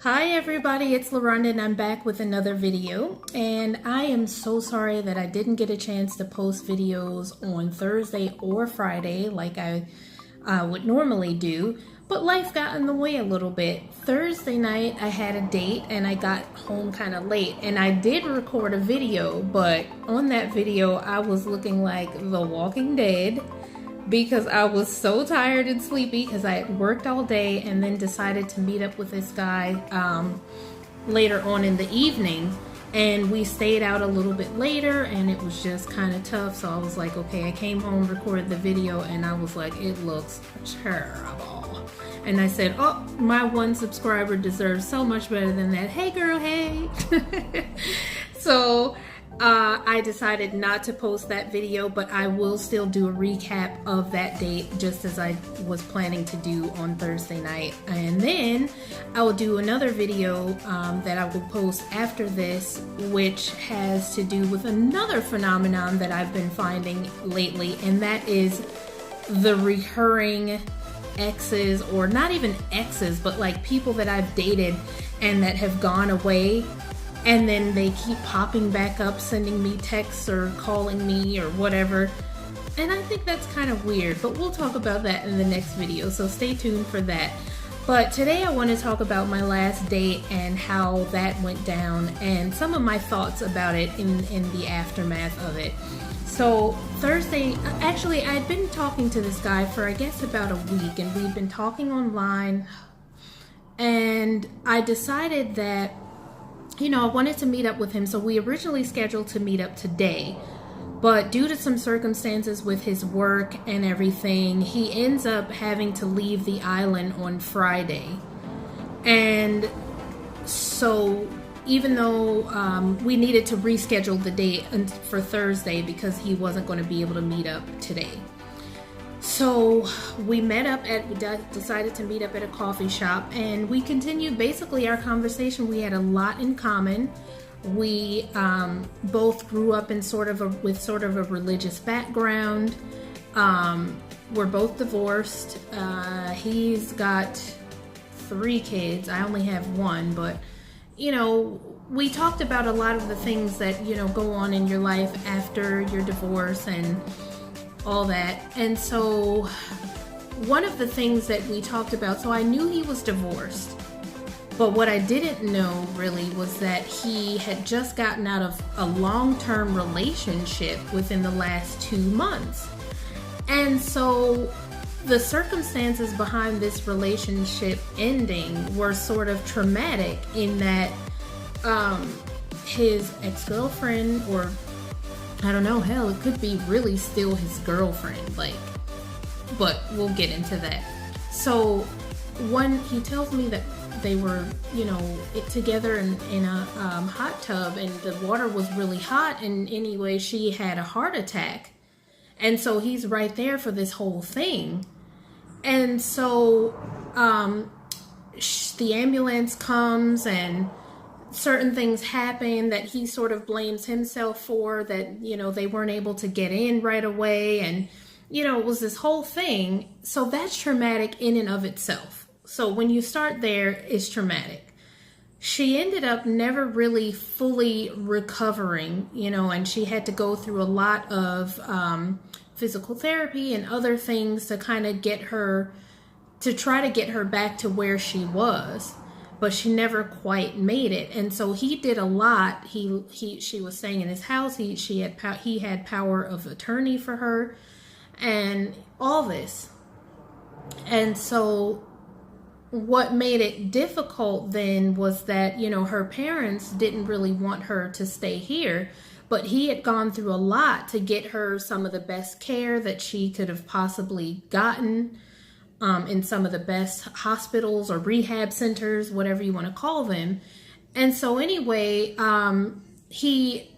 Hi everybody, it's LaRonda and I'm back with another video, and I am so sorry that I didn't get a chance to post videos on Thursday or Friday like I would normally do, but life got in the way a little bit. Thursday night I had a date and I got home kind of late, and I did record a video, but on that video I was looking like The Walking Dead because I was so tired and sleepy because I had worked all day and then decided to meet up with this guy later on in the evening, and we stayed out a little bit later and it was just kind of tough. So I was like, okay, I came home, recorded the video, and I was like, it looks terrible. And I said, oh, my one subscriber deserves so much better than that. Hey girl, hey. So I decided not to post that video, but I will still do a recap of that date just as I was planning to do on Thursday night. And then I will do another video that I will post after this, which has to do with another phenomenon that I've been finding lately, and that is the recurring exes, or not even exes, but like people that I've dated and that have gone away, and then they keep popping back up, sending me texts or calling me or whatever. And I think that's kind of weird, but we'll talk about that in the next video, so stay tuned for that. But today I want to talk about my last date and how that went down and some of my thoughts about it in the aftermath of it. So Thursday, actually I had been talking to this guy for I guess about a week, and we'd been talking online, and I decided that, you know, I wanted to meet up with him. So we originally scheduled to meet up today, but due to some circumstances with his work and everything, he ends up having to leave the island on Friday. And so even though we needed to reschedule the date for Thursday because he wasn't going to be able to meet up today. So we decided to meet up at a coffee shop, and we continued basically our conversation. We had a lot in common. We both grew up in with sort of a religious background. We're both divorced. He's got 3 kids. I only have 1, but you know, we talked about a lot of the things that, you know, go on in your life after your divorce and all that. And so one of the things that we talked about, so I knew he was divorced, but what I didn't know really was that he had just gotten out of a long-term relationship within the last 2 months. And so the circumstances behind this relationship ending were sort of traumatic in that his ex-girlfriend, or I don't know, hell, it could be really still his girlfriend, like, but we'll get into that. So he tells me that they were, you know, together in a hot tub, and the water was really hot, and anyway, she had a heart attack. And so he's right there for this whole thing. And so the ambulance comes and certain things happen that he sort of blames himself for, that, you know, they weren't able to get in right away, and, you know, it was this whole thing. So that's traumatic in and of itself. So when you start there, it's traumatic. She ended up never really fully recovering, you know, and she had to go through a lot of physical therapy and other things to kind of try to get her back to where she was. But she never quite made it. And so he did a lot. She was staying in his house. He had power of attorney for her and all this. And so what made it difficult then was that, you know, her parents didn't really want her to stay here, but he had gone through a lot to get her some of the best care that she could have possibly gotten, in some of the best hospitals or rehab centers, whatever you want to call them. And so anyway, he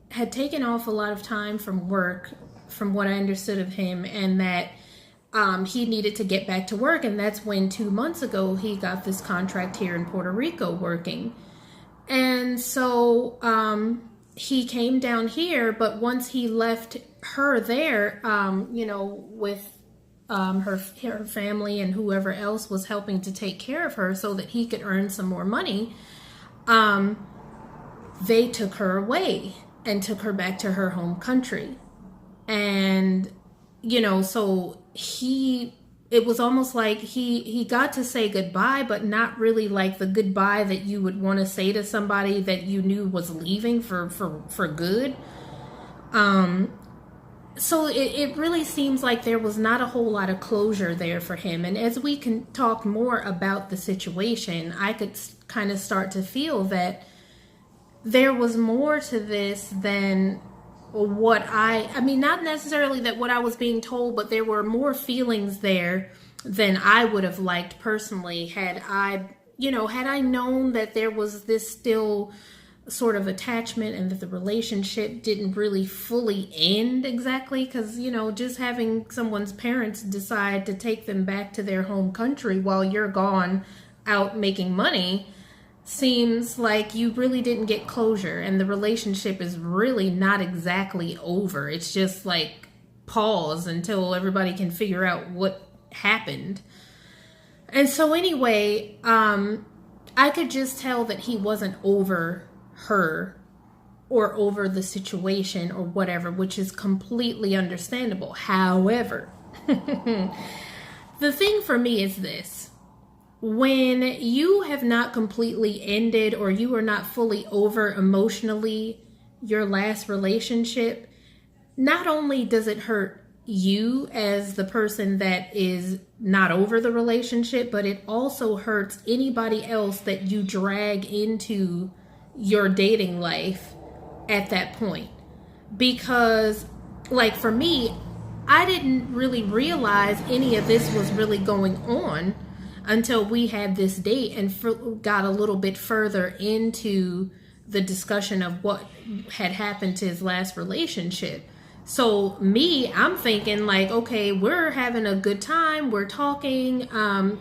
had taken off a lot of time from work, from what I understood of him, and that he needed to get back to work. And that's when 2 months ago, he got this contract here in Puerto Rico working. And so he came down here, but once he left her there, you know, with her family and whoever else was helping to take care of her so that he could earn some more money, they took her away and took her back to her home country. And, so it was almost like he got to say goodbye, but not really like the goodbye that you would want to say to somebody that you knew was leaving for good. So it really seems like there was not a whole lot of closure there for him. And as we can talk more about the situation, I could kind of start to feel that there was more to this than what not necessarily that what I was being told, but there were more feelings there than I would have liked personally had I known that there was this still sort of attachment and that the relationship didn't really fully end exactly, because just having someone's parents decide to take them back to their home country while you're gone out making money seems like you really didn't get closure, and the relationship is really not exactly over. It's just like pause until everybody can figure out what happened. And so anyway, I could just tell that he wasn't over her or over the situation or whatever, which is completely understandable. However, the thing for me is this: when you have not completely ended or you are not fully over emotionally your last relationship, not only does it hurt you as the person that is not over the relationship, but it also hurts anybody else that you drag into your dating life at that point. Because, like, for me, I didn't really realize any of this was really going on until we had this date and got a little bit further into the discussion of what had happened to his last relationship. So I'm thinking like, okay, we're having a good time. We're talking.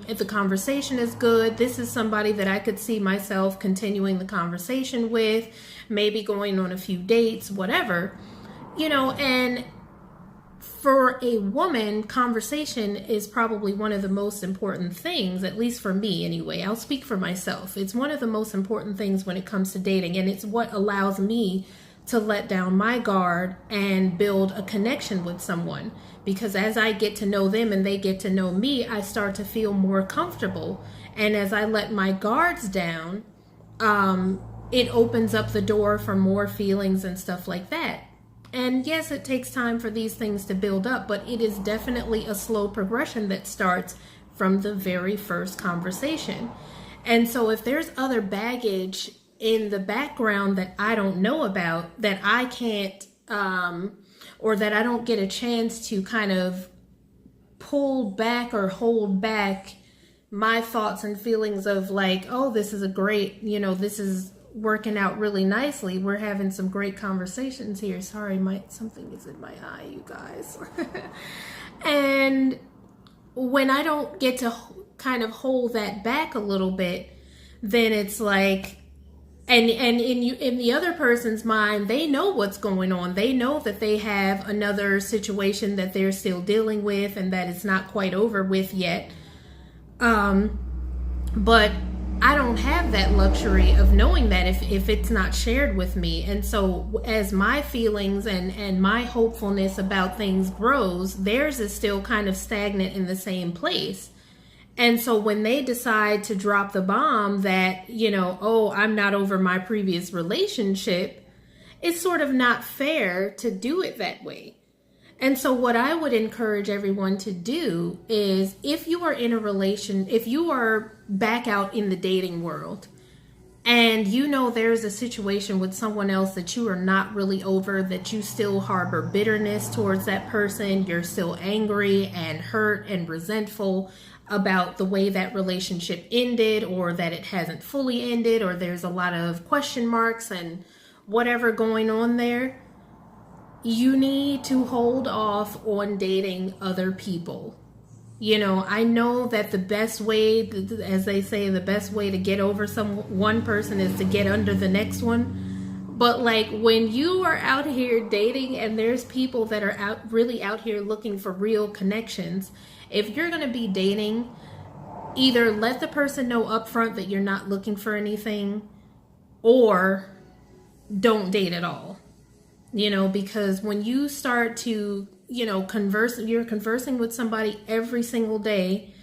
If the conversation is good, this is somebody that I could see myself continuing the conversation with, maybe going on a few dates, whatever, and for a woman, conversation is probably one of the most important things, at least for me anyway. I'll speak for myself. It's one of the most important things when it comes to dating, and it's what allows me to let down my guard and build a connection with someone. Because as I get to know them and they get to know me, I start to feel more comfortable. And as I let my guards down, it opens up the door for more feelings and stuff like that. And yes, it takes time for these things to build up, but it is definitely a slow progression that starts from the very first conversation. And so if there's other baggage in the background that I don't know about, that I can't, or that I don't get a chance to kind of pull back or hold back my thoughts and feelings of like, oh, this is a great, this is working out really nicely. We're having some great conversations here. Sorry, something is in my eye, you guys. And when I don't get to kind of hold that back a little bit, then it's like, and in the other person's mind, they know what's going on. They know that they have another situation that they're still dealing with and that it's not quite over with yet. But I don't have that luxury of knowing that if it's not shared with me. And so as my feelings and my hopefulness about things grows, theirs is still kind of stagnant in the same place. And so when they decide to drop the bomb that, oh, I'm not over my previous relationship, it's sort of not fair to do it that way. And so what I would encourage everyone to do is, if you are in a relation, if you are back out in the dating world and there's a situation with someone else that you are not really over, that you still harbor bitterness towards that person, you're still angry and hurt and resentful about the way that relationship ended, or that it hasn't fully ended, or there's a lot of question marks and whatever going on there, you need to hold off on dating other people. I know that the best way, as they say, the best way to get over one person is to get under the next one. But like when you are out here dating and there's people that are really out here looking for real connections, if you're going to be dating, either let the person know upfront that you're not looking for anything, or don't date at all. Because when you start to, you're conversing with somebody every single day,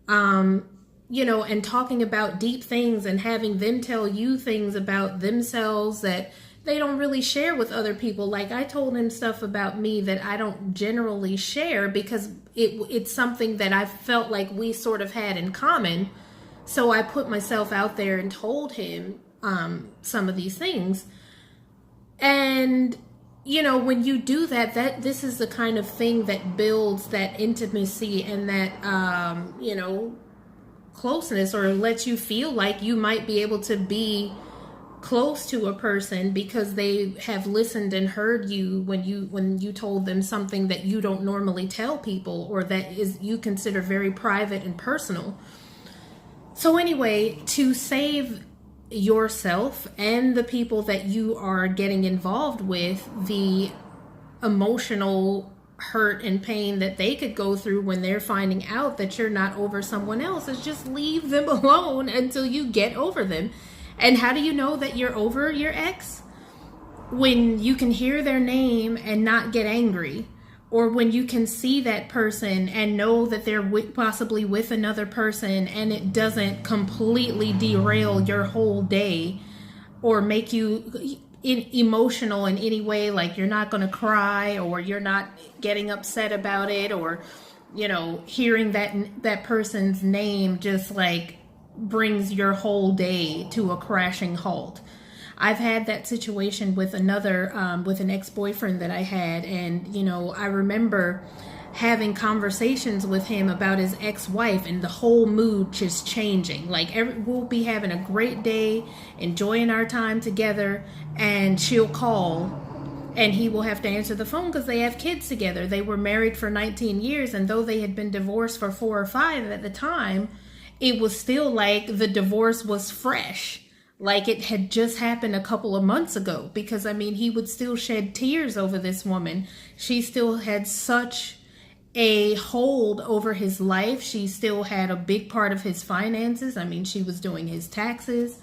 and talking about deep things and having them tell you things about themselves that they don't really share with other people. Like I told him stuff about me that I don't generally share because it's something that I felt like we sort of had in common. So I put myself out there and told him some of these things. And when you do that this is the kind of thing that builds that intimacy and that closeness, or lets you feel like you might be able to be close to a person because they have listened and heard you when you told them something that you don't normally tell people, or that is you consider very private and personal. So anyway, to save yourself and the people that you are getting involved with the emotional hurt and pain that they could go through when they're finding out that you're not over someone else, is just leave them alone until you get over them. And how do you know that you're over your ex? When you can hear their name and not get angry, or when you can see that person and know that they're possibly with another person and it doesn't completely derail your whole day or make you emotional in any way, like you're not going to cry or you're not getting upset about it, or hearing that person's name just like brings your whole day to a crashing halt. I've had that situation with with an ex-boyfriend that I had, and I remember having conversations with him about his ex-wife, and the whole mood just changing. Like we'll be having a great day, enjoying our time together, and she'll call and he will have to answer the phone because they have kids together. They were married for 19 years, and though they had been divorced for 4 or 5 at the time, it was still like the divorce was fresh. Like it had just happened a couple of months ago, because he would still shed tears over this woman. She still had such a hold over his life. She still had a big part of his finances. She was doing his taxes.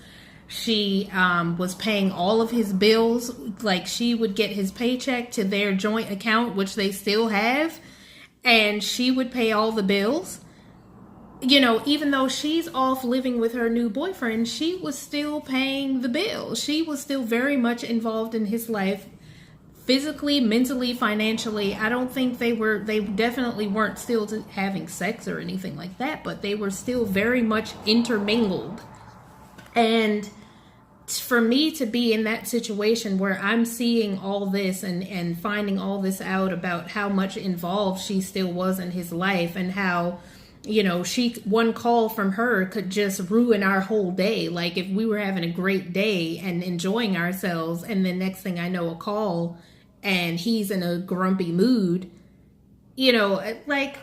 She was paying all of his bills. Like she would get his paycheck to their joint account, which they still have, and she would pay all the bills. Even though she's off living with her new boyfriend, she was still paying the bills. She was still very much involved in his life, physically, mentally, financially. I don't think they definitely weren't still having sex or anything like that, but they were still very much intermingled. And for me to be in that situation where I'm seeing all this and finding all this out about how much involved she still was in his life, and how one call from her could just ruin our whole day. Like if we were having a great day and enjoying ourselves, and then next thing I know, a call and he's in a grumpy mood, like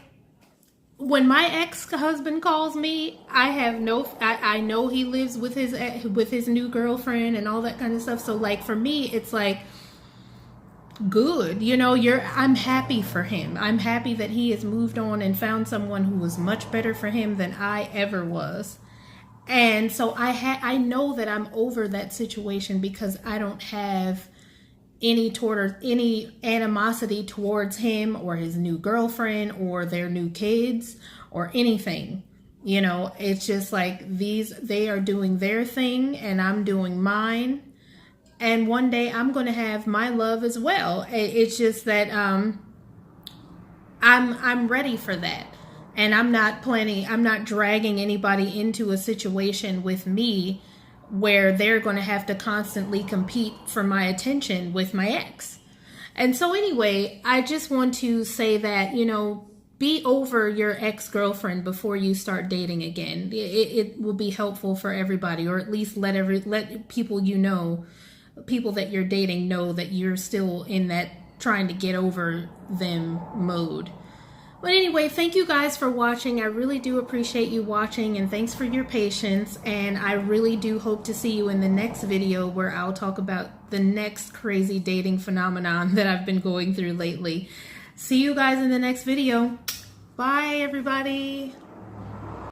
when my ex-husband calls me, I know he lives with his new girlfriend and all that kind of stuff. So like for me, it's like, good, I'm happy for him. I'm happy that he has moved on and found someone who was much better for him than I ever was. And so I know that I'm over that situation because I don't have any animosity towards him or his new girlfriend or their new kids or anything. It's just like they are doing their thing and I'm doing mine. And one day I'm going to have my love as well. It's just that I'm ready for that. And I'm not dragging anybody into a situation with me where they're going to have to constantly compete for my attention with my ex. And so anyway, I just want to say that, be over your ex-girlfriend before you start dating again. It will be helpful for everybody, or at least let people people that you're dating know that you're still in that trying to get over them mode. But anyway, thank you guys for watching. I really do appreciate you watching, and thanks for your patience. And I really do hope to see you in the next video where I'll talk about the next crazy dating phenomenon that I've been going through lately. See you guys in the next video. Bye, everybody.